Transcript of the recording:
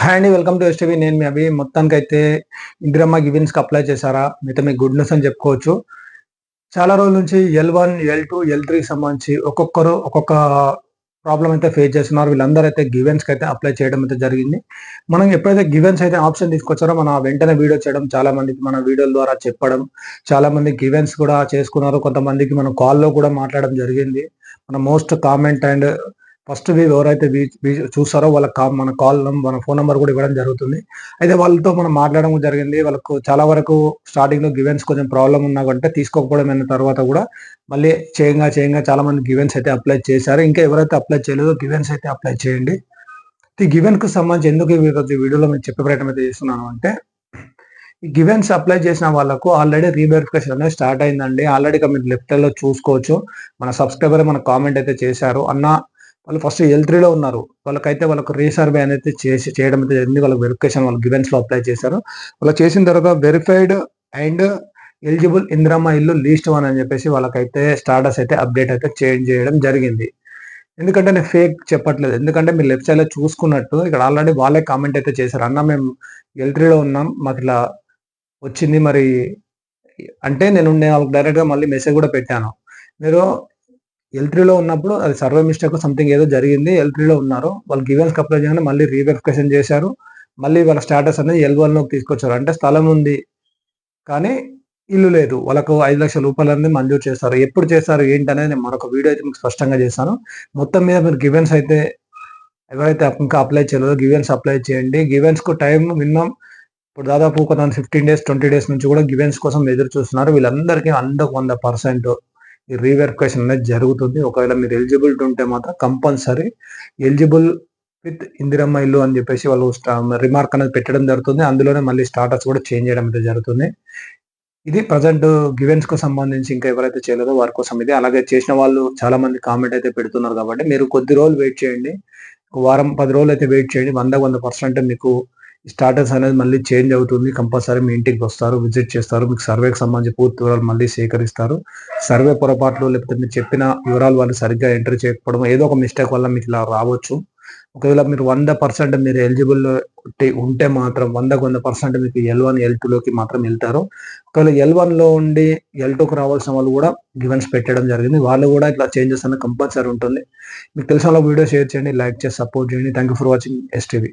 Hi అండి. Welcome to STV. నేను మీ అభి. మొత్తానికైతే ఇందిరమ్మ గివెన్స్‌కి అప్లై చేశారా? అయితే మీకు గుడ్ న్యూస్ అని చెప్పుకోవచ్చు. చాలా రోజుల నుంచి L1, L2, L3కి సంబంధించి ఒక్కొక్కరు ఒక్కొక్క ప్రాబ్లమ్ అయితే ఫేస్ చేస్తున్నారు. వీళ్ళందరూ అయితే గివెన్స్‌కి అయితే అప్లై చేయడం అయితే జరిగింది. మనం ఎప్పుడైతే గివెన్స్ అయితే ఆప్షన్ తీసుకొచ్చారో మన వెంటనే వీడియో చేయడం, చాలా మందికి మన వీడియోల ద్వారా చెప్పడం, చాలా మంది గివెన్స్ కూడా చేసుకున్నారు. కొంతమందికి మనం కాల్‌లో కూడా మాట్లాడడం జరిగింది. మన most comment and first view ఎవరైతే చూస్తారో వాళ్ళకి మన మన ఫోన్ నంబర్ కూడా ఇవ్వడం జరుగుతుంది. అయితే వాళ్ళతో మనం మాట్లాడడం జరిగింది. వాళ్ళకు చాలా వరకు స్టార్టింగ్‌లో గివెన్స్ కొంచెం ప్రాబ్లమ్ ఉన్నా కంటే తీసుకోకపోవడం అయిన తర్వాత కూడా మళ్ళీ చేయంగా చాలా మంది గివెన్స్ అయితే అప్లై చేశారు. ఇంకా ఎవరైతే అప్లై చేయలేదో గివెన్స్ అయితే అప్లై చేయండి. ఈ గివెన్‌కి సంబంధించి ఎందుకు ఈరోజు వీడియోలో మీకు చెప్పే ప్రయత్నం అయితే చేస్తున్నాను అంటే, ఈ గివెన్స్ అప్లై చేసిన వాళ్ళకు ఆల్రెడీ రీవెరిఫికేషన్ అనేది స్టార్ట్ అయిందండి. ఆల్రెడీ ఇక మీరు లెఫ్ట్‌లో చూసుకోవచ్చు. మన సబ్‌స్క్రైబర్ మన కామెంట్ అయితే చేశారు. అన్న వాళ్ళు ఫస్ట్ L3లో ఉన్నారు. వాళ్ళకు రీసర్వే అనేది చేయడం అయితే జరిగింది. వాళ్ళకి వెరిఫికేషన్ వాళ్ళు గివెన్స్‌లో అప్లై చేశారు. వాళ్ళు చేసిన తర్వాత వెరిఫైడ్ అండ్ ఎలిజిబుల్ ఇందిరమ్మ ఇల్లు లిస్ట్ 1 అని చెప్పేసి వాళ్ళకైతే స్టాటస్ అయితే అప్డేట్ అయితే చేంజ్ చేయడం జరిగింది. ఎందుకంటే నేను ఫేక్ చెప్పట్లేదు. ఎందుకంటే మీరు లెఫ్ట్ సైడ్‌లో చూసుకున్నట్టు ఇక్కడ ఆల్రెడీ వాళ్ళే కామెంట్ అయితే చేశారు. అన్న మేము L3లో ఉన్నాం. మాకిట్లా వచ్చింది మరి అంటే నేను వాళ్ళకి డైరెక్ట్‌గా మళ్ళీ మెసేజ్ కూడా పెట్టాను. మీరు L3లో ఉన్నప్పుడు అది సర్వే మిస్టేకో సంథింగ్ ఏదో జరిగింది. L3లో ఉన్నారు. వాళ్ళు గివెన్స్‌కి అప్లై చేయగానే మళ్ళీ రీవెరిఫికేషన్ చేశారు. మళ్ళీ వాళ్ళ స్టేటస్ అనేది L1లోకి తీసుకొచ్చారు. అంటే స్థలం ఉంది. కానీ ఇల్లు లేదు. వాళ్ళకు రూ. 5,00,000 అనేది మంజూరు చేస్తారు. ఎప్పుడు చేస్తారు ఏంటనేది నేను మరొక వీడియో అయితే మీకు స్పష్టంగా చేస్తాను. మొత్తం మీద మీరు గివెన్స్ అయితే ఎవరైతే ఇంకా అప్లై చేయలేదో గివెన్స్ అప్లై చేయండి. గివెన్స్‌కు టైమ్ మినిమమ్ ఇప్పుడు దాదాపు కొంతమంది 15 డేస్, 20 డేస్ నుంచి కూడా గివెన్స్ కోసం ఎదురు చూస్తున్నారు. వీళ్ళందరికీ 100% ఈ రీవెరిఫికేషన్ అనేది జరుగుతుంది. ఒకవేళ మీరు ఎలిజిబిలిటీ ఉంటే మాత్రం కంపల్సరీ ఎలిజిబుల్ విత్ ఇందిరమ్మ ఇల్లు అని చెప్పేసి వాళ్ళు రిమార్క్ అనేది పెట్టడం జరుగుతుంది. అందులోనే మళ్ళీ స్టాటస్ కూడా చేంజ్ చేయడం అయితే జరుగుతుంది. ఇది ప్రెజెంట్ గివెన్స్‌కు సంబంధించి ఇంకా ఎవరైతే చేయలేదో వారి కోసం ఇది. అలాగే చేసిన వాళ్ళు చాలా మంది కామెంట్ అయితే పెడుతున్నారు కాబట్టి మీరు కొద్ది రోజులు వెయిట్ చేయండి. వారం, 10 రోజులు అయితే వెయిట్ చేయండి. 100% మీకు స్టాటస్ అనేది మళ్ళీ చేంజ్ అవుతుంది. కంపల్సరీ మీ ఇంటికొస్తారు, విజిట్ చేస్తారు. మీకు సర్వేకి సంబంధించి పూర్తి వివరాలు మళ్ళీ సేకరిస్తారు. సర్వే పొరపాట్లు లేకపోతే మీరు చెప్పిన వివరాలు వాళ్ళు సరిగ్గా ఎంటర్ చేయకపోవడం ఏదో ఒక మిస్టేక్ వల్ల మీకు ఇలా రావచ్చు. ఒకవేళ మీరు 100% మీరు ఎలిజిబుల్ ఉంటే మాత్రం 100% మీకు L1, L2లోకి మాత్రం ఎళ్తారు. ఒకవేళ L1లో ఉండి L2కి రావాల్సిన వాళ్ళు కూడా గివెన్స్ పెట్టడం జరిగింది. వాళ్ళు కూడా ఇట్లా చేంజెస్ అనేది కంపల్సరీ ఉంటుంది. మీకు తెలిసిన వాళ్ళకి వీడియో షేర్ చేయండి, లైక్ చేసి సపోర్ట్ చేయండి. Thank you for watching STV.